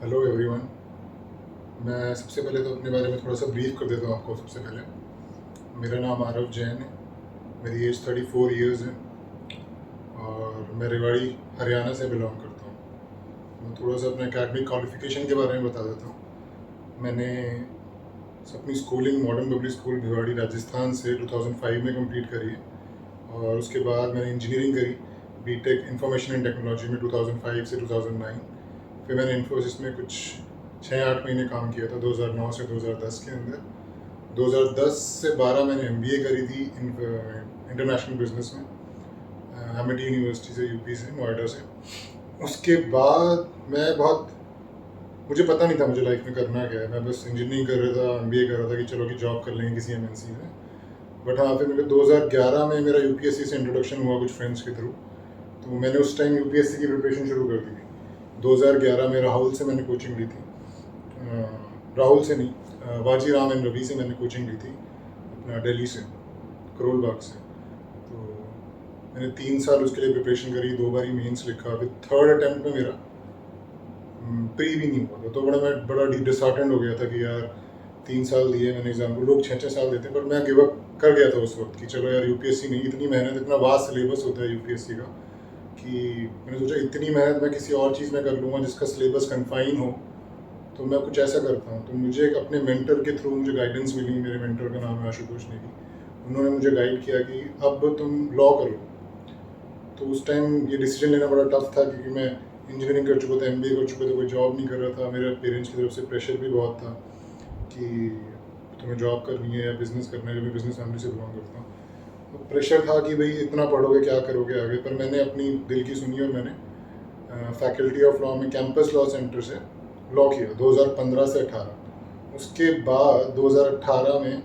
Hello everyone. मैं सबसे पहले तो अपने बारे में थोड़ा सा ब्रीफ कर देता हूँ आपको। सबसे पहले मेरा नाम आरव जैन है। मेरी एज 34 इयर्स है और मैं रेवाड़ी हरियाणा से बिलोंग करता हूँ। मैं थोड़ा सा अपने एकेडमिक क्वालिफिकेशन के बारे में बता देता हूँ। मैंने अपनी schooling modern public school Bhiwadi Rajasthan से 2005 में कंप्लीट करी है और उसके बाद मैंने इंजीनियरिंग करी बीटेक इंफॉर्मेशन एंड टेक्नोलॉजी में 2005 से 2009। फिर मैंने इन्फोसिस में कुछ 6-8 महीने काम किया था 2009 से 2010 के अंदर। 2010 से 12 मैंने एमबीए करी थी इंटरनेशनल बिजनेस में एमिटी यूनिवर्सिटी से, यूपी से, नोएडा से। उसके बाद मुझे पता नहीं था मुझे लाइफ में करना क्या है। मैं बस इंजीनियरिंग कर रहा था, एमबीए कर रहा था कि चलो कि जॉब कर लेंगे किसी एमएनसी में। बट हाँ, फिर मेरे 2011 में मेरा यूपीएससी से इंट्रोडक्शन हुआ कुछ फ्रेंड्स के थ्रू। तो मैंने उस टाइम यूपीएससी की प्रिपरेशन शुरू कर दी थी। 2011 में राहुल से मैंने कोचिंग ली थी। राहुल से नहीं, वाजी राम एंड रवि से मैंने कोचिंग ली थी अपना दिल्ली से, करोल बाग से। तो मैंने 3 साल उसके लिए प्रिपरेशन करी, 2 बारी मेंस लिखा। फिर थर्ड अटैम्प्ट में मेरा प्री भी नहीं हुआ था। तो मैं बड़ा डिसहार्टेंड हो गया था कि यार 3 साल दिए मैंने एग्जाम को, लोग 6-6 साल देते हैं, पर मैं गिव अप कर गया था उस वक्त कि चलो यार यूपीएससी नहीं, इतनी मेहनत, इतना वास्ट सिलेबस होता है यूपीएससी का कि मैंने सोचा इतनी मेहनत मैं किसी और चीज़ में कर लूँगा जिसका सिलेबस कन्फाइन हो, तो मैं कुछ ऐसा करता हूँ। तो मुझे एक अपने मेंटर के थ्रू मुझे गाइडेंस मिली। मेरे मेंटर का नाम है आशुतोष नेगी। उन्होंने मुझे गाइड किया कि अब तुम लॉ करो। तो उस टाइम ये डिसीजन लेना बड़ा टफ था क्योंकि मैं इंजीनियरिंग कर चुका था, एमबीए कर चुका था, कोई जॉब नहीं कर रहा था। मेरे पेरेंट्स की तरफ से प्रेशर भी बहुत था कि तुम्हें जॉब करनी है या बिज़नेस करना है, जो मैं बिज़नेस फैमिली से बिलोंग करता हूँ। तो प्रेशर था कि भाई इतना पढ़ोगे क्या करोगे आगे। पर मैंने अपनी दिल की सुनी और मैंने फैकल्टी ऑफ लॉ में कैंपस लॉ सेंटर से लॉ किया 2015 से 18। उसके बाद 2018 में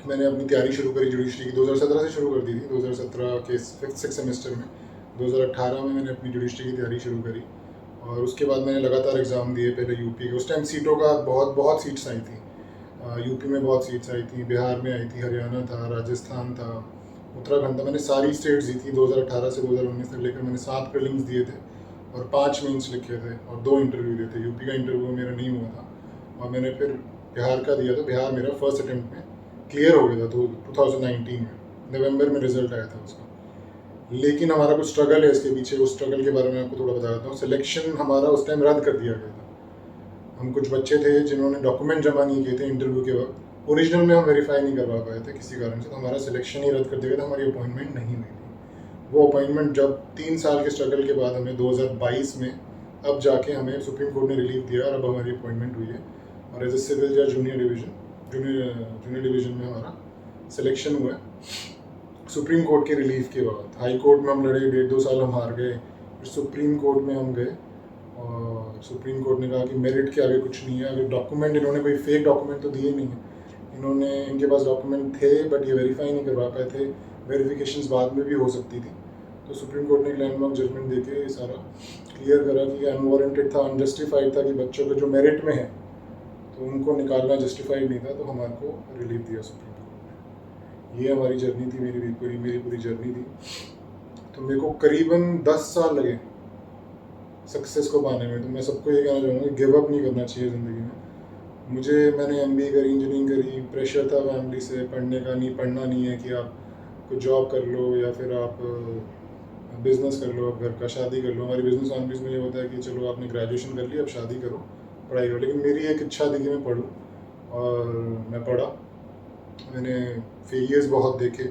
मैंने अपनी तैयारी शुरू करी जुडिशरी की। 2017 से शुरू कर दी थी, 2017 के 5th-6th सेमेस्टर में। 2018 में मैंने अपनी जुडिशरी की तैयारी शुरू करी और उसके बाद मैंने लगातार एग्ज़ाम दिए। पहले यूपी के, उस टाइम सीटों का बहुत बहुत सीट्स आई थी। यूपी में बहुत सीट्स आई थी, बिहार में आई थी, हरियाणा था, राजस्थान था, उत्तराखंड था। मैंने सारी स्टेट्स दी थी 2018 से 2019 तक। लेकर मैंने 7 प्रीलिम्स दिए थे और 5 मेंस लिखे थे और 2 इंटरव्यू दिए थे। यूपी का इंटरव्यू मेरा नहीं हुआ था और मैंने फिर बिहार का दिया था। बिहार मेरा फर्स्ट अटैम्प्ट में क्लियर हो गया था। तो 2019 में नवंबर में रिजल्ट आया था उसका। लेकिन हमारा कुछ स्ट्रगल है इसके पीछे, उस स्ट्रगल के बारे में आपको थोड़ा बता देता हूँ। सिलेक्शन हमारा उस टाइम रद्द कर दिया गया था। हम कुछ बच्चे थे जिन्होंने डॉक्यूमेंट जमा नहीं किए थे इंटरव्यू के वक्त। ओरिजिनल में हम वेरीफाई नहीं करवा पाए थे किसी कारण से, तो हमारा सिलेक्शन ही रद्द कर दिया गया था। हमारी अपॉइंटमेंट नहीं हुई थी। वो अपॉइंटमेंट जब 3 साल के स्ट्रगल के बाद हमें 2022 में अब जाके हमें सुप्रीम कोर्ट ने रिलीफ दिया और अब हमारी अपॉइंटमेंट हुई है। और एज ए सिविल जज जूनियर डिवीज़न में हमारा सिलेक्शन हुआ है सुप्रीम कोर्ट के रिलीफ के बाद। हाई कोर्ट में हम लड़े, 1.5-2 साल हम हार गए। फिर सुप्रीम कोर्ट में हम गए और सुप्रीम कोर्ट ने कहा कि मेरिट के आगे कुछ नहीं है। अगर डॉक्यूमेंट, इन्होंने कोई फेक डॉक्यूमेंट तो दिए नहीं है, इनके पास डॉक्यूमेंट थे बट ये वेरीफाई नहीं करवा पाए थे। वेरिफिकेशंस बाद में भी हो सकती थी। तो सुप्रीम कोर्ट ने एक लैंडमार्क जजमेंट दे के सारा क्लियर करा कि अनवारंटेड था, अनजस्टिफाइड था, कि बच्चों के जो मेरिट में है तो उनको निकालना जस्टिफाइड नहीं था। तो हमारे को रिलीफ दिया सुप्रीम कोर्ट ने। ये हमारी जर्नी थी, मेरी पूरी जर्नी थी। तो मेरे को करीबन 10 साल लगे सक्सेस को पाने में। तो मैं सबको ये कहना चाहूँगा कि गिव अप नहीं करना चाहिए ज़िंदगी में। मैंने एमबीए करी, इंजीनियरिंग करी, प्रेशर था फैमिली से पढ़ने का। नहीं, पढ़ना नहीं है कि आप कुछ जॉब कर लो या फिर आप बिज़नेस कर लो, घर का, शादी कर लो। हमारी बिज़नेस फैमिलीज में ये होता है कि चलो आपने ग्रेजुएशन कर लिया, अब शादी करो, पढ़ाई करो। लेकिन मेरी एक इच्छा थी कि मैं पढूँ और मैं पढ़ा। मैंने फेलियर्स बहुत देखे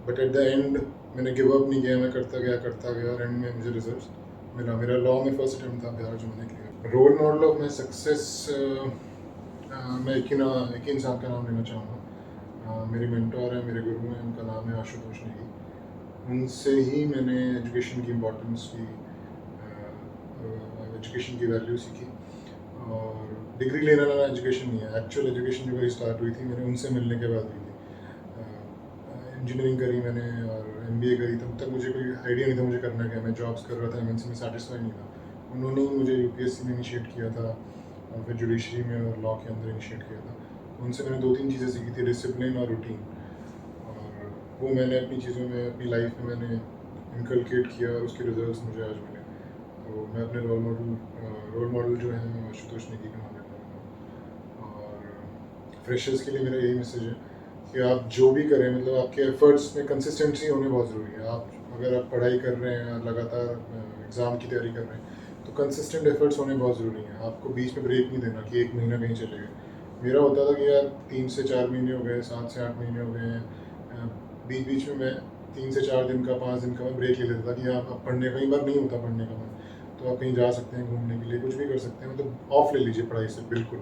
बट एट द एंड मैंने गिव अप नहीं किया। मैं करता गया और एंड में मुझे रिजल्ट मिला। मेरा लॉ में फर्स्ट अटैम्प्ट था बिहार जो मैंने किया। Role model of my success, मैं एक ही इंसान का नाम लेना चाहूँगा। मेरे मेंटोर हैं, मेरे गुरु हैं, उनका नाम है आशुतोष नेगी। उनसे ही मैंने एजुकेशन की इम्पोर्टेंस की, एजुकेशन की वैल्यू सीखी। और डिग्री लेना एजुकेशन नहीं है, एक्चुअल एजुकेशन जो मेरी स्टार्ट हुई थी मेरे उनसे मिलने के बाद हुई थी। इंजीनियरिंग करी मैंने और एमबीए करी, तब तक मुझे कोई आइडिया नहीं था मुझे करना क्या। मैं जॉब्स कर रहा था, एमएनसी में सेटिस्फाई नहीं था। उन्होंने ही मुझे यूपीएससी में इनिशिएट किया था और फिर जुडिशरी में और लॉ के अंदर इनिशिएट किया था। उनसे मैंने 2-3 चीज़ें सीखी थी, डिसिप्लिन और रूटीन। और वो मैंने अपनी चीज़ों में, अपनी लाइफ में मैंने इनकलकेट किया और उसके रिजल्ट्स मुझे आज मिले। तो मैं अपने रोल मॉडल जो है आशुतोष नेगी का नाम लेता हूँ। और फ्रेशर्स के लिए मेरा यही मैसेज है कि आप जो भी करें, मतलब आपके एफर्ट्स में कंसिस्टेंसी होनी बहुत ज़रूरी है। आप अगर आप पढ़ाई कर रहे हैं, लगातार एग्ज़ाम की तैयारी कर रहे हैं, तो कंसिस्टेंट एफर्ट्स होने बहुत ज़रूरी हैं। आपको बीच में ब्रेक नहीं देना कि एक महीना कहीं चले गए। मेरा होता था कि यार 3 से 4 महीने हो गए, 7 से 8 महीने हो गए हैं, बीच बीच में मैं 3 से 4 दिन का, 5 दिन का मैं ब्रेक ले लेता था कि आप पढ़ने, कई बार नहीं होता पढ़ने का मन, तो आप कहीं जा सकते हैं घूमने के लिए, कुछ भी कर सकते हैं, मतलब ऑफ ले लीजिए पढ़ाई से बिल्कुल,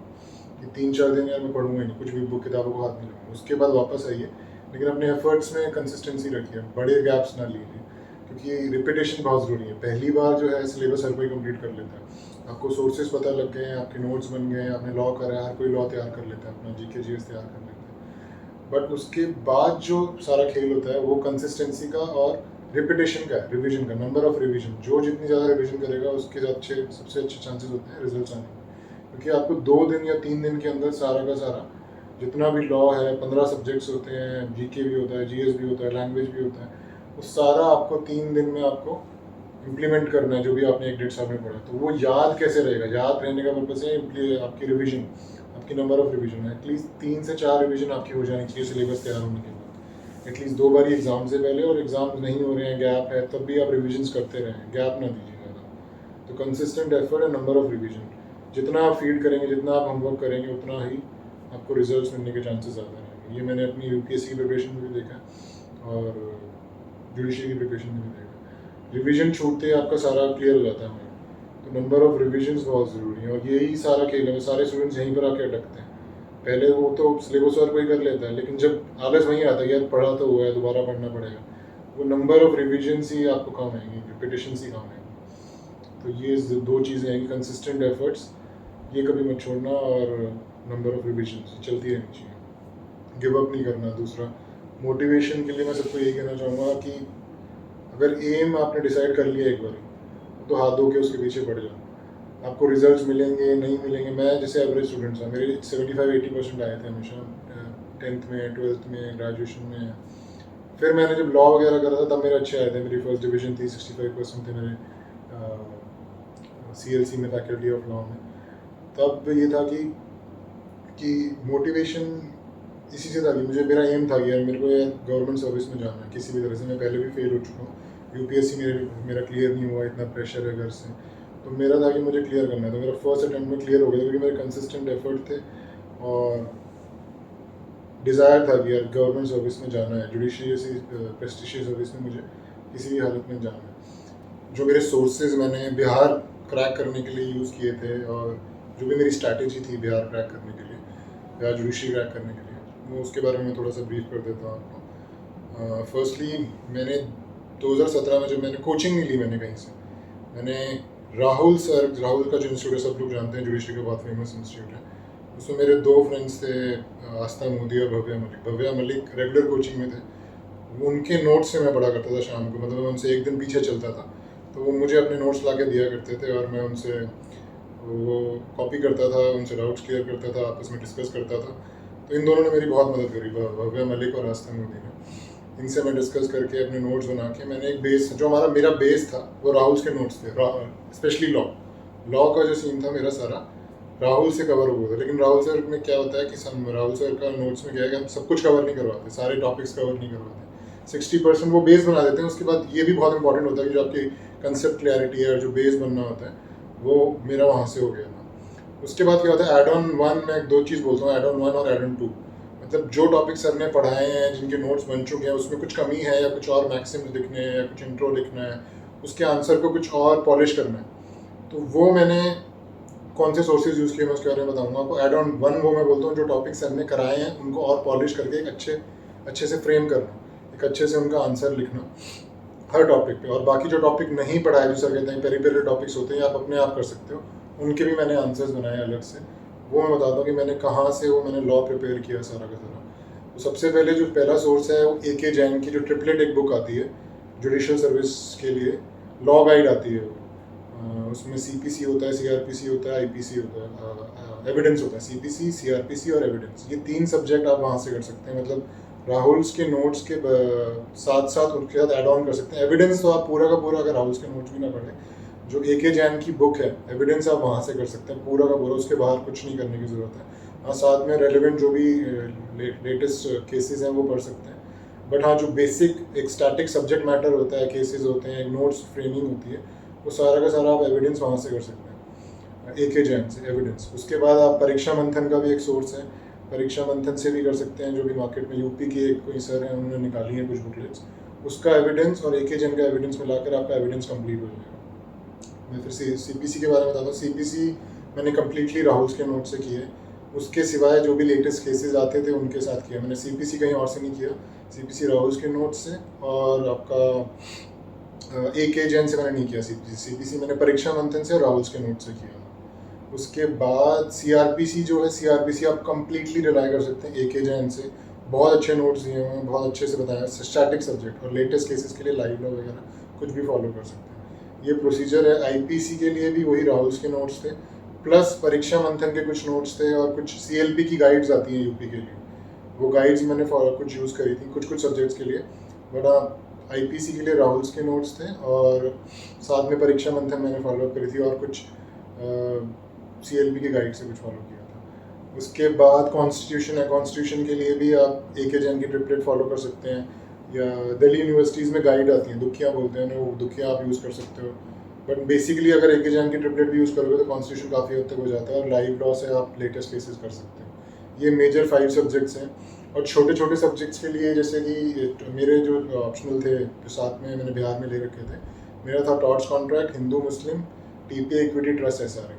कि 3-4 दिन यार मैं पढ़ूंगा ही नहीं, कुछ भी बुक किताबों को हाथ नहीं लगाऊंगा। उसके बाद वापस आइए, लेकिन अपने एफर्ट्स में कंसिस्टेंसी रखिए, बड़े गैप्स ना लीजिए, क्योंकि रिपीटेशन बहुत ज़रूरी है। पहली बार जो है सिलेबस हर कोई कंप्लीट कर लेता है, आपको सोर्सेज पता लग गए हैं, आपके नोट्स बन गए हैं, आपने लॉ करा है, हर कोई लॉ तैयार कर लेता है, अपना जीके जीएस तैयार कर लेता है। बट उसके बाद जो सारा खेल होता है वो कंसिस्टेंसी का और रिपीटेशन का है, रिवीजन का, नंबर ऑफ रिवीजन। जो जितनी ज़्यादा रिवीजन करेगा उसके सबसे अच्छे चांसेस होते हैं रिजल्ट्स आने के, क्योंकि आपको 2 दिन या 3 दिन के अंदर सारा का सारा जितना भी लॉ है, 15 सब्जेक्ट्स होते हैं, जीके भी होता है, जीएस भी होता है, लैंग्वेज भी होता है, वो सारा आपको 3 दिन में आपको इम्प्लीमेंट करना है, जो भी आपने 1-1.5 साल में पढ़ा। तो वो याद कैसे रहेगा? याद रहने का पर्पज़ है आपकी रिवीजन, आपकी नंबर ऑफ रिवीजन है। एटलीस्ट 3 से 4 रिवीजन आपकी हो जानी चाहिए सिलेबस तैयार होने के बाद, एटलीस्ट 2 बार एग्ज़ाम से पहले, और एग्ज़ाम नहीं हो रहे हैं, गैप है, तब भी आप रिविजन्स करते रहें, गैप ना दीजिए ज़्यादा। तो कंसिस्टेंट एफर्ट है, नंबर ऑफ रिवीजन, जितना आप फीड करेंगे, जितना आप होमवर्क करेंगे, उतना ही आपको रिजल्ट्स मिलने के चांसेस ज़्यादा रहेंगे। ये मैंने अपनी यूपीएससी की प्रिपरेशन में भी देखा और जुडिशरी की प्रिपरेशन में भी देखा। रिवीजन छूटते ही आपका सारा क्लियर हो जाता है हमें, तो नंबर ऑफ रिविजन्स बहुत ज़रूरी है। और यही सारा खेल है, सारे स्टूडेंट्स यहीं पर आके अटकते हैं। पहले वो तो सिलेबस और कोई कर लेता है, लेकिन जब आलस वहीं आता है यार पढ़ा तो हुआ है, दोबारा पढ़ना पड़ेगा, वो नंबर ऑफ रिविजन्स ही आपको काम आएंगी, रिपीटेशन ही काम आएंगी। तो ये 2 चीज़ें हैं, कंसिस्टेंट एफर्ट्स, ये कभी मत छोड़ना, और नंबर ऑफ रिविजन्स चलती रहनी चाहिए, गिव अप नहीं करना। दूसरा, मोटिवेशन के लिए मैं सबको यही कहना चाहूँगा कि अगर एम आपने डिसाइड कर लिया एक बार, तो हाथ धो के उसके पीछे बढ़ जाओ। आपको रिजल्ट्स मिलेंगे नहीं मिलेंगे, मैं जैसे एवरेज स्टूडेंट था, मेरे 75-80% आए थे हमेशा, 10th में, 12th में, ग्रेजुएशन में। फिर मैंने जब लॉ वगैरह करा था तब मेरे अच्छे आए थे, मेरी फर्स्ट डिवीजन थी, 65% थे मेरे CLC में, फैकल्टी ऑफ लॉ में। तब ये था कि मोटिवेशन इसी से था कि मुझे, मेरा एम था कि यार मेरे को यार गवर्नमेंट सर्विस में जाना है किसी भी तरह से। मैं पहले भी फेल हो चुका हूँ, यूपीएससी मेरा क्लियर नहीं हुआ, इतना प्रेशर है घर से, तो मेरा था कि मुझे क्लियर करना है। तो मेरा फर्स्ट अटैम्प्ट में क्लियर हो गया, क्योंकि मेरे कंसिस्टेंट एफर्ट थे और डिज़ायर था कि यार गवर्नमेंट सर्विस में जाना है, जुडिशरी जैसी प्रेस्टिशियस सर्विस में मुझे किसी भी हालत में जाना है। जो मेरे सोर्सेज मैंने बिहार क्रैक करने के लिए यूज़ किए थे, और जो भी मेरी स्ट्रैटेजी थी बिहार क्रैक करने के लिए, या जुडिशरी क्रैक करने के लिए, वो उसके बारे में थोड़ा सा ब्रीफ कर देता हूँ आपको। फर्स्टली मैंने 2017 में जब मैंने कोचिंग नहीं ली मैंने कहीं से, मैंने राहुल का जो इंस्टीट्यूट है सब लोग जानते हैं, जुडिशरी का बहुत फेमस इंस्टीट्यूट है, उसमें मेरे 2 फ्रेंड्स थे, आस्था मोदी और भव्या मलिक। भव्या मलिक रेगुलर कोचिंग में थे, उनके नोट्स से मैं पढ़ा करता था शाम को, मतलब मैं उनसे एक दिन पीछे चलता था, तो वो मुझे अपने नोट्स ला के दिया करते थे, और मैं उनसे वो कॉपी करता था, उनसे डाउट्स क्लियर करता था, आपस में डिस्कस करता था। तो इन दोनों ने मेरी बहुत मदद करी, भव्या मलिक और आस्था मोदी ने। इनसे मैं डिस्कस करके अपने नोट्स बना के, मैंने एक बेस, जो मेरा बेस था वो राहुल के नोट्स थे, स्पेशली लॉ का जो सीन था मेरा सारा राहुल से कवर हुआ था। लेकिन राहुल सर में क्या होता है कि राहुल सर का नोट्स में क्या है कि हम सब कुछ कवर नहीं करवाते, सारे टॉपिक्स कवर नहीं करवाते, 60% वो बेस बना देते हैं। उसके बाद ये भी बहुत इंपॉर्टेंट होता है कि जो आपकी कंसेप्ट क्लैरिटी है और जो बेस बनना होता है, वो मेरा वहाँ से हो गया था। उसके बाद क्या होता है, एड ऑन 1, मैं 2 चीज़ बोलता हूँ, एड ऑन 1 और एड ऑन 2। मतलब जो टॉपिक सर ने पढ़ाए हैं, जिनके नोट्स बन चुके हैं, उसमें कुछ कमी है या कुछ और मैक्सिम्स लिखने हैं या कुछ इंट्रो लिखना है, उसके आंसर को कुछ और पॉलिश करना है, तो वो मैंने कौन से सोर्सेज यूज़ किए मैं उसके बारे में बताऊंगा आपको। एड ऑन 1 वो मैं बोलता हूँ जो टॉपिक सर ने कराए हैं उनको और पॉलिश करके एक अच्छे से फ्रेम करना, एक अच्छे से उनका आंसर लिखना हर टॉपिक पे। और बाकी जो टॉपिक नहीं पढ़ाए, जो सर कहते हैं पेरिफेरल टॉपिक्स होते हैं, आप अपने आप कर सकते हो, उनके भी मैंने आंसर्स बनाए अलग से। वो मैं बताता हूँ कि मैंने कहाँ से वो मैंने लॉ प्रिपेयर किया सारा का सारा। तो सबसे पहले जो पहला सोर्स है वो AK जैन की जो ट्रिपलेट एक बुक आती है जुडिशियल सर्विस के लिए, लॉ गाइड आती है वो। उसमें CPC होता है, CRPC होता है, IPC होता है, एविडेंस होता है, CPC, CRPC और एविडेंस। ये 3 सब्जेक्ट आप वहाँ से कर सकते हैं। मतलब राहुल्स के नोट्स के साथ साथ उनके साथ ऐड ऑन कर सकते हैं। एविडेंस तो आप पूरा का पूरा अगर राहुल्स के नोट्स भी ना पढ़ें, जो AK जैन की बुक है एविडेंस आप वहाँ से कर सकते हैं पूरा का पूरा, उसके बाहर कुछ नहीं करने की ज़रूरत है। हाँ, साथ में रेलिवेंट जो भी लेटेस्ट केसेस हैं वो पढ़ सकते हैं, बट हाँ जो बेसिक एक स्टैटिक सब्जेक्ट मैटर होता है, केसेस होते हैं, एक नोट्स फ्रेमिंग होती है, वो सारा का सारा आप एविडेंस वहाँ से कर सकते हैं AK जैन से एविडेंस। उसके बाद आप परीक्षा मंथन का भी एक सोर्स है, परीक्षा मंथन से भी कर सकते हैं, जो भी मार्केट में यूपी के एक कोई सर हैं उन्होंने निकाली है कुछ बुकलेट्स, उसका एविडेंस और AK जैन का एविडेंस मिलाकर आपका एविडेंस कंप्लीट हो जाएगा। मैं फिर से CPC के बारे में बताता हूँ। CPC मैंने कम्प्लीटली राहुल के नोट से किए, उसके सिवाय जो भी लेटेस्ट केसेस आते थे उनके साथ किया मैंने। CPC कहीं और से नहीं किया, CPC राहुल के नोट से, और आपका AK जैन से मैंने नहीं किया। CPC मैंने परीक्षा मंथन से और राहुल के नोट से किया। उसके बाद CRPC जो है, CRPC आप कम्प्लीटली रिलाई कर सकते हैं AK जैन से, बहुत अच्छे नोट्स दिए हुए हैं, बहुत अच्छे से बताया है, स्टैटिक सब्जेक्ट और लेटेस्ट केसेस के लिए लाइव लॉ वगैरह कुछ भी फॉलो कर सकते हैं। ये प्रोसीजर है। IPC के लिए भी वही राहुल के नोट्स थे, प्लस परीक्षा मंथन के कुछ नोट्स थे, और कुछ CLP की गाइड्स आती हैं यूपी के लिए, वो गाइड्स मैंने कुछ यूज़ करी थी कुछ सब्जेक्ट्स के लिए, बट IPC के लिए राहुल के नोट्स थे, और साथ में परीक्षा मंथन मैंने फॉलोअप करी थी, और कुछ CLP के गाइड से कुछ फॉलो किया था। उसके बाद कॉन्स्टिट्यूशन है, कॉन्स्टिट्यूशन के लिए भी आप AK जैन की ट्रिपलेट फॉलो कर सकते हैं, या दिल्ली यूनिवर्सिटीज़ में गाइड आती हैं, दुखिया बोलते हैं, वो दुखिया आप यूज़ कर सकते हो। बट बेसिकली अगर AK जैन की ट्रिपलेट भी यूज़ करोगे तो कॉन्स्टिट्यूशन काफ़ी हद तक हो जाता है, और लाइव लॉ से आप लेटेस्ट केसेस कर सकते हैं। ये मेजर 5 सब्जेक्ट्स हैं, और छोटे छोटे सब्जेक्ट्स के लिए जैसे कि मेरे जो ऑप्शनल थे जो साथ में मैंने बिहार में ले रखे थे, मेरा था torts contract, Hindu Muslim, TPA equity trust SRA।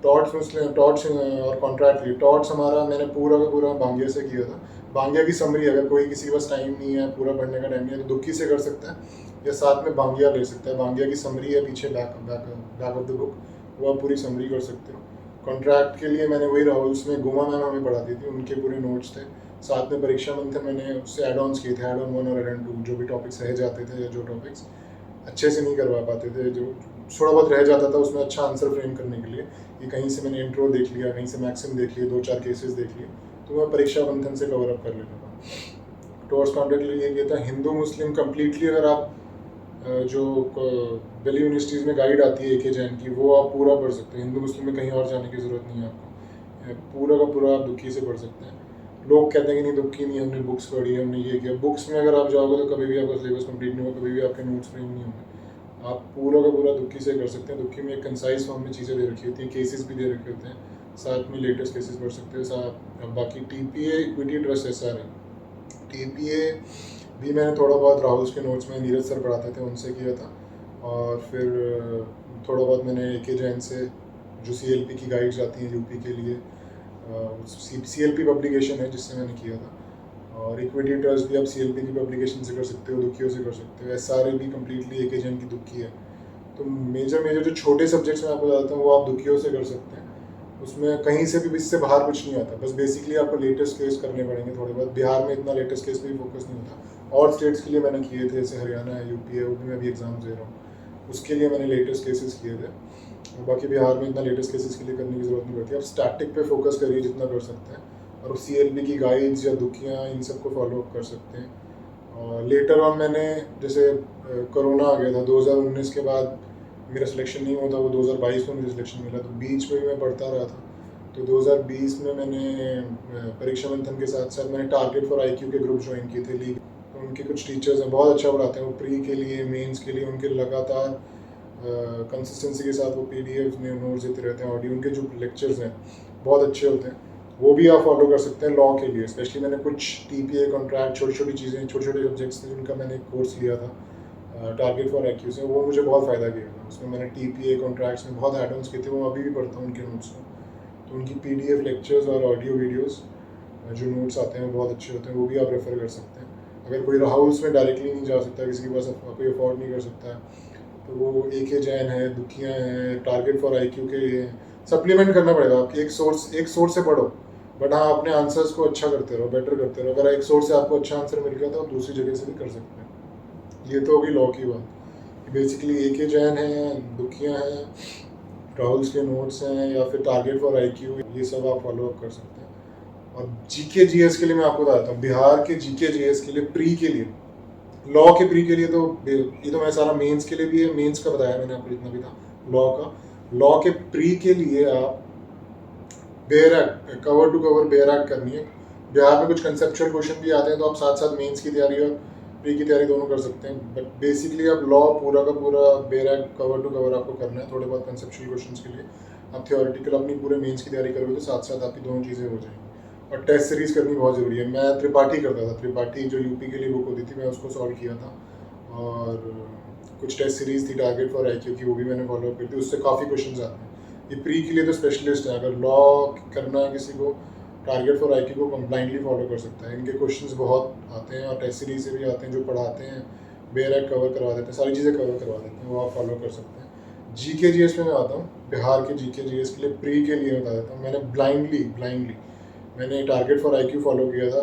Torts Muslim, torts और कॉन्ट्रैक्ट, टॉर्ट्स हमारा मैंने पूरा का पूरा बांग्या से किया था। बांग्या की समरी, अगर कोई किसी के पास टाइम नहीं है, पूरा पढ़ने का टाइम नहीं है, तो दुक्की से कर सकता है, या साथ में बांग्या ले सकता है। बांग्या की समरी है पीछे बैक ऑफ द बुक, वो आप पूरी समरी कर सकते हो। कॉन्ट्रैक्ट के लिए मैंने वही राहुल्स में गुमा मैम हमें पढ़ाती थी, उनके पूरे नोट्स थे। साथ में परीक्षा मंथन मैंने उससे एड ऑन्स किए थे, एड ऑन 1 और एड ऑन 2, जो भी टॉपिक्स रह जाते थे, या जो टॉपिक्स अच्छे से नहीं करवा पाते थे, जो थोड़ा बहुत रह जाता था, उसमें अच्छा आंसर फ्रेम करने के लिए, कि कहीं से मैंने इंट्रो देख लिया, कहीं से मैक्सिम देख लिए, 2-4 केसेस देख लिए, तो मैं परीक्षा बंधन से कवर अप कर लेता था। टॉर्ट्स कॉन्ट्रैक्ट के लिए ये था। हिंदू मुस्लिम कम्प्लीटली अगर आप जो दिल्ली यूनिवर्सिटीज़ में गाइड आती है AK जैन की, वो आप पूरा पढ़ सकते हैं। हिंदू मुस्लिम में कहीं और जाने की ज़रूरत नहीं है आपको, पूरा का पूरा आप दुखी से पढ़ सकते हैं। लोग कहते हैं कि नहीं दुखी नहीं, हमने बुक्स पढ़ी, हमने ये किया। बुक्स में अगर आप जाओगे तो कभी भी आपका सिलेबस कंप्लीट नहीं होगा, कभी भी आपके नोट्स फ्रेम नहीं होंगे। आप पूरा का पूरा दुखी से कर सकते हैं। दुखी में एक कंसाइज फॉर्म में चीज़ें दे रखी होती हैं, केसेस भी दे रखे होते हैं, साथ में लेटेस्ट केसेस पढ़ सकते हैं। साथ बाकी TPA equity trust SRA, TPA भी मैंने थोड़ा बहुत राहुल के नोट्स में नीरज सर पढ़ाते थे उनसे किया था, और फिर थोड़ा बहुत मैंने AK जैन से जो CLP की गाइड्स आती हैं यूपी के लिए, CLP पब्लिकेशन है जिससे मैंने किया था, और इक्विटी ट्रस्ट भी आप CLP की पब्लिकेशन से कर सकते हो, दुखियों से कर सकते हो। SRA भी कम्प्लीटली AK जैन की दुखी है। तो मेजर जो छोटे सब्जेक्ट्स मैं आपको बताता हूँ वो आप दुखियों से कर सकते हैं, उसमें कहीं से भी इससे बाहर कुछ नहीं आता। बस बेसिकली आपको लेटेस्ट केस करने पड़ेंगे थोड़े बहुत। बिहार में इतना लेटेस्ट केस पे भी फोकस नहीं होता, और स्टेट्स के लिए मैंने किए थे, जैसे हरियाणा है, यूपी है, वो भी मैं भी एग्जाम दे रहा हूँ, उसके लिए मैंने लेटेस्ट केसेस किए थे। बाकी बिहार में इतना लेटेस्ट केसेस के लिए करने की ज़रूरत नहीं पड़ती। आप स्टैटिक पे फोकस करिए जितना कर सकते हैं, और CLP की गाइड्स या दुखियाँ इन सबको फॉलो अप कर सकते हैं। और लेटर ऑन मैंने जैसे कोरोना आ गया था 2019 के बाद, मेरा सिलेक्शन नहीं हुआ था, वो 2022 में मुझे सिलेक्शन मिला, तो बीच में भी मैं पढ़ता रहा था। तो 2020 में मैंने परीक्षा मंथन के साथ साथ मैंने टारगेट फॉर IQ के ग्रुप ज्वाइन किए थे लीग। तो उनके कुछ टीचर्स हैं, बहुत अच्छा पढ़ाते हैं वो, प्री के लिए, मेंस के लिए, उनके लगातार कंसिस्टेंसी के साथ वो PDF में नोट्स देते रहते हैं। ऑडियो उनके जो लेक्चर्स हैं बहुत अच्छे होते हैं, वो भी आप फॉलो कर सकते हैं लॉ के लिए। स्पेशली मैंने कुछ TPA कॉन्ट्रैक्ट, छोटी छोटी चीज़ें, छोटे छोटे सब्जेक्ट्स थे जिनका मैंने कोर्स लिया था टारगेट फॉर IQ से, वो मुझे बहुत फ़ायदा किया था। उसमें मैंने TPA कॉन्ट्रैक्ट्स में बहुत एड ऑन्स किए थे, वो अभी भी पढ़ता हूँ उनके नोट्स को। तो उनकी PDF लेक्चर्स और ऑडियो वीडियोस जो नोट्स आते हैं बहुत अच्छे होते हैं, वो भी आप रेफ़र कर सकते हैं। अगर कोई हाउस में डायरेक्टली नहीं जा सकता, किसी के पास कोई अफोर्ड नहीं कर सकता, तो वो AK जैन है, दुखियाँ हैं, टारगेट फॉर IQ के लिए सप्लीमेंट करना पड़ेगा। आप एक सोर्स से पढ़ो, बट हाँ अपने आंसर्स को अच्छा करते रहो, बेटर करते रहो। अगर एक सोर्स से आपको अच्छा आंसर मिल गया तो आप दूसरी जगह से भी कर सकते हैं। ये तो होगी लॉ की बात। बेसिकली AK जैन है, दुखियाँ हैं, राहुल के नोट्स हैं, या फिर टारगेट फॉर IQ, ये सब आप फॉलो अप कर सकते हैं। और GK GS के लिए मैं आपको बताता हूँ, बिहार के GK GS के लिए, प्री के लिए, लॉ के प्री के लिए, तो ये तो मैं सारा मेंस के लिए भी है, मेंस का बताया मैंने आपको जितना भी था, लॉ के प्री के लिए आप bare act, cover to cover bare act करनी है। बिहार में कुछ कंसेप्चुअल क्वेश्चन भी आते हैं, तो आप साथ साथ मेंस की तैयारी और प्री की तैयारी दोनों कर सकते हैं। बट बेसिकली आप लॉ पूरा का पूरा bare act cover to cover आपको करना है। थोड़े बहुत कंसेप्चुअल क्वेश्चंस के लिए आप थियोरेटिकल अपनी पूरे मेंस की तैयारी करोगे तो साथ साथ आपकी दोनों चीज़ें हो जाएंगी। और टेस्ट सीरीज करनी बहुत ज़रूरी है। मैं त्रिपाठी करता था, त्रिपाठी जो यूपी के लिए बुक होती थी, मैं उसको सॉल्व किया था। और कुछ टेस्ट सीरीज थी टारगेट फॉर आईक्यू की, वो भी मैंने फॉलो अप की थी, उससे काफ़ी क्वेश्चन आते हैं। ये प्री के लिए तो स्पेशलिस्ट है। अगर लॉ करना है किसी को, टारगेट फॉर आईक्यू को ब्लाइंडली फॉलो कर सकता है। इनके क्वेश्चंस बहुत आते हैं और टेस्ट सीरीज से भी आते हैं, जो पढ़ाते हैं बेयर एक्ट कवर करवा देते हैं, सारी चीज़ें कवर करवा देते हैं, वो आप फॉलो कर सकते हैं। जीके जीएस में मैं आता हूँ, बिहार के जीके जीएस के लिए प्री के लिए बता देता हूँ। मैंने ब्लाइंडली मैंने टारगेट फॉर आईक्यू फॉलो किया था।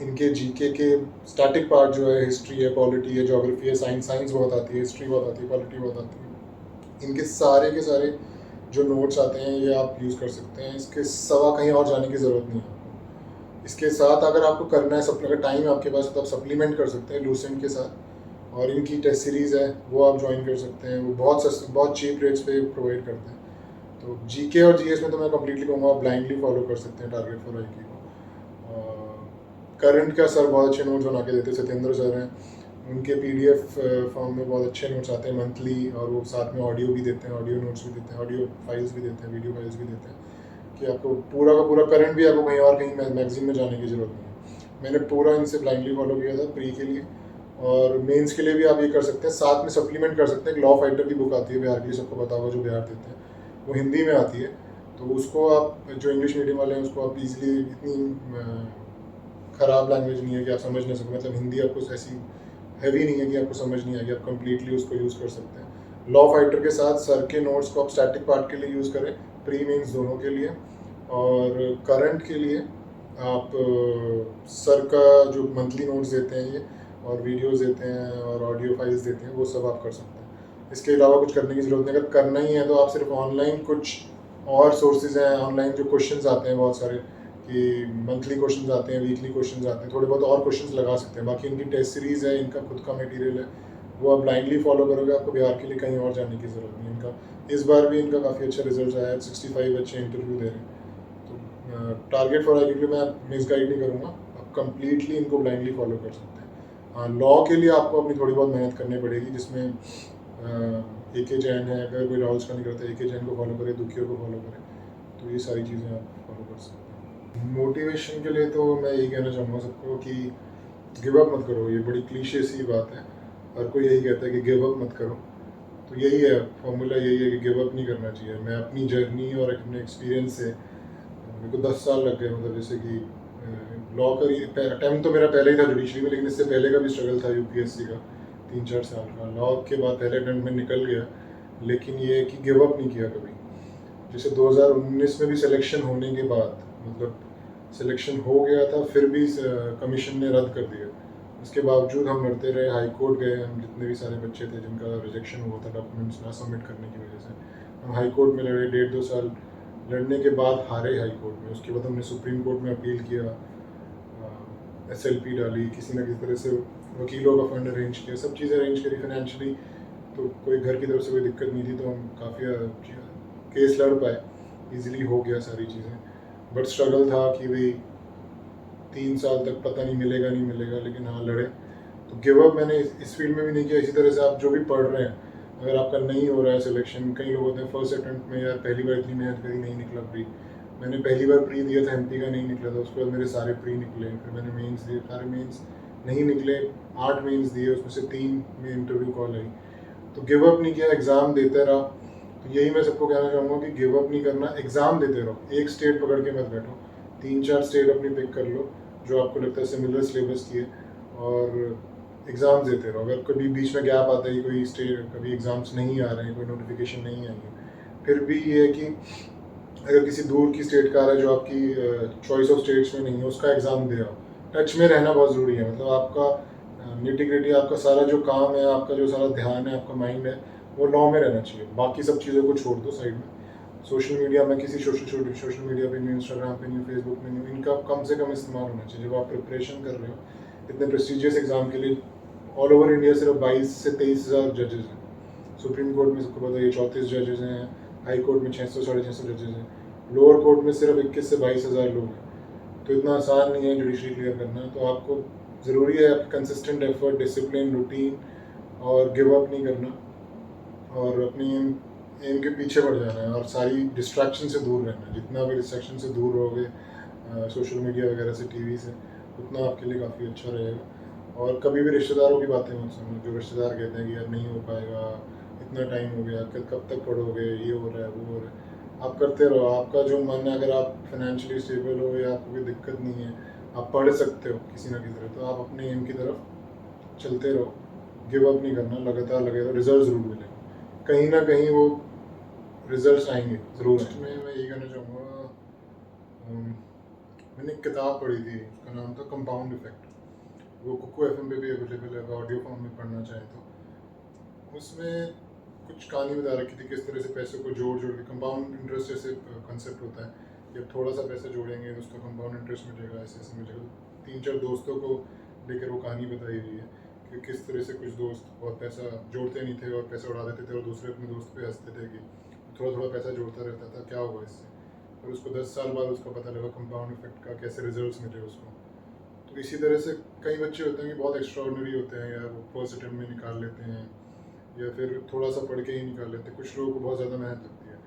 इनके जीके के स्टैटिक पार्ट जो है, हिस्ट्री है, पॉलिटी है, ज्योग्राफी है, साइंस बहुत आती है, हिस्ट्री बहुत आती है, पॉलिटी बहुत आती है। इनके सारे के सारे जो नोट्स आते हैं ये आप यूज़ कर सकते हैं। इसके सिवा कहीं और जाने की ज़रूरत नहीं है आपको। इसके साथ अगर आपको करना है, अगर टाइम है आपके पास, तो आप सप्लीमेंट कर सकते हैं लूसेंट के साथ। और इनकी टेस्ट सीरीज़ है, वो आप ज्वाइन कर सकते हैं। वो बहुत सस्ते, बहुत चीप रेट्स पे प्रोवाइड करते हैं। तो जीके और जीएस में तो मैं कम्प्लीटली कहूँगा आप ब्लाइंडली फॉलो कर सकते हैं टारगेट फॉर आईक्यू को। करंट का सर बहुत अच्छे नोट्स बना के देते, सत्येंद्र सर हैं, उनके पीडीएफ फॉर्म में बहुत अच्छे नोट्स आते हैं मंथली। और वो साथ में ऑडियो भी देते हैं, ऑडियो नोट्स भी देते हैं, ऑडियो फाइल्स भी देते हैं, वीडियो फाइल्स भी देते हैं, कि आपको पूरा का पूरा करंट भी आपको कहीं और कहीं मैगजीन में जाने की ज़रूरत नहीं है। मैंने पूरा इनसे ब्लाइंडली फॉलो किया था प्री के लिए। और मेंस के लिए भी आप ये कर सकते हैं, साथ में सप्लीमेंट कर सकते हैं। एक लॉ फाइटर की बुक आती है बिहार के लिए, सबको पता होगा जो बिहार देते हैं, वो हिंदी में आती है। तो उसको आप, जो इंग्लिश मीडियम वाले हैं, उसको आप ईजिली, इतनी ख़राब लैंग्वेज नहीं है कि आप समझ नहीं सकते, मतलब हिंदी आपको ऐसी हैवी नहीं है कि आपको समझ नहीं आएगी, आप कम्प्लीटली उसको यूज़ कर सकते हैं। लॉ फाइटर के साथ सर के नोट्स को आप स्टैटिक पार्ट के लिए यूज़ करें, प्री मेंस दोनों के लिए। और करंट के लिए आप सर का जो मंथली नोट्स देते हैं ये, और वीडियोस देते हैं और ऑडियो फाइल्स देते हैं, वो सब आप कर सकते हैं। इसके अलावा कुछ करने की ज़रूरत नहीं। अगर करना ही है तो आप सिर्फ ऑनलाइन कुछ और सोर्सेज हैं, ऑनलाइन जो क्वेश्चंस आते हैं बहुत सारे, कि मंथली क्वेश्चंस आते हैं, वीकली क्वेश्चंस आते हैं, थोड़े बहुत और क्वेश्चंस लगा सकते हैं। बाकी इनकी टेस्ट सीरीज़ है, इनका खुद का मटेरियल है, वो आप ब्लाइंडली फॉलो करोगे, आपको बिहार के लिए कहीं और जाने की ज़रूरत नहीं है। इनका इस बार भी इनका काफ़ी अच्छा रिजल्ट आया है, 65 बच्चे इंटरव्यू दे रहे हैं। तो टारगेट फॉर आईक्यू मैं मिस गाइड नहीं करूँगा, आप कम्प्लीटली इनको ब्लाइंडली फॉलो कर सकते हैं। हाँ, लॉ के लिए आपको अपनी थोड़ी बहुत मेहनत करनी पड़ेगी, जिसमें ए के जैन है, अगर कोई राहुल का नहीं करता, ए के जैन को फॉलो करें, दुखियों को फॉलो करें, तो ये सारी चीज़ें आप फॉलो कर सकते हैं। मोटिवेशन के लिए तो मैं यही कहना चाहूँगा सबको कि गिव अप मत करो। ये बड़ी क्लीशे सी बात है, हर कोई यही कहता है कि गिव अप मत करो। तो यही है फॉर्मूला, यही है कि गिव अप नहीं करना चाहिए। मैं अपनी जर्नी और अपने एक्सपीरियंस से, मेरे को 10 साल लग गए, मतलब जैसे कि लॉ का अटैम्प्ट तो मेरा पहले ही था जुडिशरी में, लेकिन इससे पहले का भी स्ट्रगल था यूपीएससी का 3-4 साल का। लॉ के बाद पहले अटैम्प्ट में निकल गया, लेकिन ये है कि गिव अप नहीं किया कभी। जैसे 2019 में भी सिलेक्शन होने के बाद, मतलब सिलेक्शन हो गया था, फिर भी कमीशन ने रद्द कर दिया। उसके बावजूद हम लड़ते रहे, हाई कोर्ट गए। हम जितने भी सारे बच्चे थे जिनका रिजेक्शन हुआ था डॉक्यूमेंट्स ना सबमिट करने की वजह से, हम हाई कोर्ट में लड़े, 1.5-2 साल लड़ने के बाद हारे हाई कोर्ट में। उसके बाद हमने सुप्रीम कोर्ट में अपील किया, SLP डाली, किसी न किसी तरह से वकीलों का फंड अरेंज किया, सब चीज़ें अरेंज करी फाइनेंशियली। तो कोई घर की तरफ से कोई दिक्कत नहीं थी, तो हम काफ़ी केस लड़ पाए, इजीली हो गया सारी चीज़ें। बट स्ट्रगल था कि भाई 3 साल तक पता नहीं मिलेगा नहीं मिलेगा, लेकिन हाँ लड़े। तो गिव अप मैंने इस फील्ड में भी नहीं किया। इसी तरह से आप जो भी पढ़ रहे हैं, अगर आपका नहीं हो रहा है सिलेक्शन, कई लोग होते हैं फर्स्ट अटेम्प्ट में यार पहली बार इतनी मेहनत करी, नहीं निकला प्री। मैंने पहली बार प्री दिया था, MP का नहीं निकला था, उसके बाद मेरे सारे प्री निकले। फिर मैंने मेंस दिए, सारे मेंस नहीं निकले, 8 मेंस दिए, उसमें से 3 में इंटरव्यू कॉल आई। तो गिव अप नहीं किया, एग्ज़ाम देते रहा। तो यही मैं सबको कहना चाहूँगा कि गिव अप नहीं करना, एग्ज़ाम देते रहो। एक स्टेट पकड़ के मत बैठो, 3-4 स्टेट अपनी पिक कर लो जो आपको लगता है सिमिलर सिलेबस की है, और एग्ज़ाम्स देते रहो। अगर कभी बीच में गैप आता है, कोई स्टेट कभी एग्ज़ाम्स नहीं आ रहे हैं, कोई नोटिफिकेशन नहीं आई है, फिर भी ये है कि अगर किसी दूर की स्टेट का आ रहा है जो आपकी चॉइस ऑफ स्टेट्स में नहीं है, उसका एग्ज़ाम दे आओ। टच में रहना बहुत ज़रूरी है, मतलब आपका निटिग्रिटी, आपका सारा जो काम है, आपका जो सारा ध्यान है, आपका माइंड है, वो लॉ में रहना चाहिए। बाकी सब चीज़ों को छोड़ दो साइड में। सोशल मीडिया में, किसी सोशल मीडिया पे नहीं, इंस्टाग्राम पे नहीं, फेसबुक पे नहीं, इनका कम से कम इस्तेमाल होना चाहिए। जब आप प्रिपरेशन कर रहे हो इतने प्रेस्टिजियस एग्ज़ाम के लिए, ऑल ओवर इंडिया सिर्फ 22 से 23 हज़ार जजेस हैं। सुप्रीम कोर्ट में सबको पता है ये 34 जजेस हैं, हाई कोर्ट में 600 साढ़े 600 जजेस हैं, लोअर कोर्ट में सिर्फ 21 से 22,000 लोग हैं। तो इतना आसान नहीं है जुडिशरी क्लियर करना। तो आपको ज़रूरी है कंसिस्टेंट एफर्ट, डिसिप्लिन, रूटीन और गिव अप नहीं करना, और अपनी एम के पीछे बढ़ जाना है, और सारी डिस्ट्रैक्शन से दूर रहना है। जितना भी डिस्ट्रैक्शन से दूर रहोगे, सोशल मीडिया वगैरह से, टीवी से, उतना आपके लिए काफ़ी अच्छा रहेगा। और कभी भी रिश्तेदारों की बातें मत सुनो। जो रिश्तेदार कहते हैं कि यार नहीं हो पाएगा, इतना टाइम हो गया, कब तक पढ़ोगे, ये हो रहा है, वो हो रहा है, आप करते रहो। आपका जो मन है, अगर आप फाइनेंशियली स्टेबल हो या आपको कोई दिक्कत नहीं है, आप पढ़ सकते हो किसी ना किसी तरह, तो आप अपने एम की तरफ चलते रहो। गिव अप नहीं करना, लगातार लगे रहो, रिजल्ट ज़रूर मिलेंगे, कहीं ना कहीं वो रिजल्ट्स आएंगे ज़रूर। मैं यही कहना चाहूँगा, मैंने एक किताब पढ़ी थी, उसका नाम था कंपाउंड इफेक्ट। वो कुकू एफएम पे भी अवेलेबल है, ऑडियो फॉर्म में पढ़ना चाहें तो। उसमें कुछ कहानी बता रखी थी किस तरह से पैसे को जोड़ जोड़ के, कंपाउंड इंटरेस्ट जैसे कंसेप्ट होता है, जब थोड़ा सा पैसा जोड़ेंगे तो उसका कंपाउंड इंटरेस्ट मिलेगा, ऐसे ऐसे मिलेगा। 3-4 दोस्तों को लेकर वो कहानी बताई हुई है कि किस तरह से कुछ दोस्त बहुत पैसा जोड़ते नहीं थे और पैसा उड़ा देते थे, और दूसरे अपने दोस्त पे हंसते थे कि थोड़ा थोड़ा पैसा जोड़ता रहता था, क्या होगा इससे। और उसको 10 साल बाद उसका पता लगा कंपाउंड इफेक्ट का, कैसे रिजल्ट्स मिले उसको। तो इसी तरह से कई बच्चे होते हैं कि बहुत एक्स्ट्राऑर्डिनरी होते हैं यार, वो फर्स्ट अटेम्प्ट में निकाल लेते हैं, या फिर थोड़ा सा पढ़ के ही निकाल लेते हैं। कुछ लोगों को बहुत ज़्यादा मेहनत लगती है।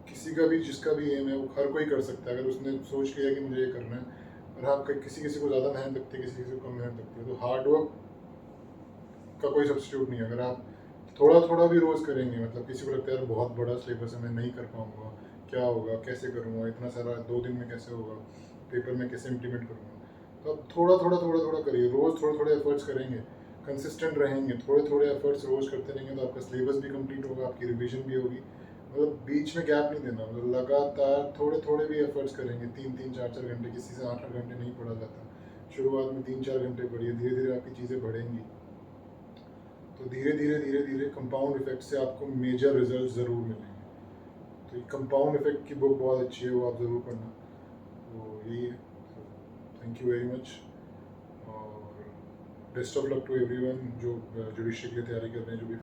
किसी का भी, जिसका भी एम है, वो हर कोई कर सकता है अगर उसने सोच लिया कि मुझे ये करना है। और हाँ, किसी किसी को ज़्यादा मेहनत लगती है, किसी किसी को कम मेहनत लगती है। तो हार्ड वर्क का कोई सब्स्टिट्यूट नहीं है। अगर आप थोड़ा थोड़ा भी रोज़ करेंगे, मतलब किसी को लगता है यार बहुत बड़ा सिलेबस है, मैं नहीं कर पाऊँगा, क्या होगा, कैसे करूँगा, इतना सारा 2 दिन में कैसे होगा, पेपर में कैसे इम्प्लीमेंट करूँगा। तो आप थोड़ा थोड़ा करिए, रोज़ थोड़े थोड़े एफर्ट्स करेंगे, कंसिस्टेंट रहेंगे, थोड़े थोड़े एफर्ट्स रोज़ करते रहेंगे, तो आपका सिलेबस भी कंप्लीट होगा, आपकी रिवीजन भी होगी। मतलब बीच में गैप नहीं देना, मतलब लगातार थोड़े थोड़े भी एफर्ट्स करेंगे। 3-3 4-4 घंटे, किसी से 8-8 घंटे नहीं पढ़ा जाता। शुरुआत में 3-4 घंटे पढ़िए, धीरे धीरे आपकी चीज़ें बढ़ेंगी। तो धीरे धीरे कंपाउंड इफेक्ट से आपको मेजर रिजल्ट ज़रूर मिलेंगे। तो ये कंपाउंड इफेक्ट की बुक बहुत अच्छी है, वो आप ज़रूर पढ़ना। तो यही है। थैंक यू वेरी मच, और best of luck to everyone जो जुडिशरी के लिए तैयारी कर रहे हैं, जो भी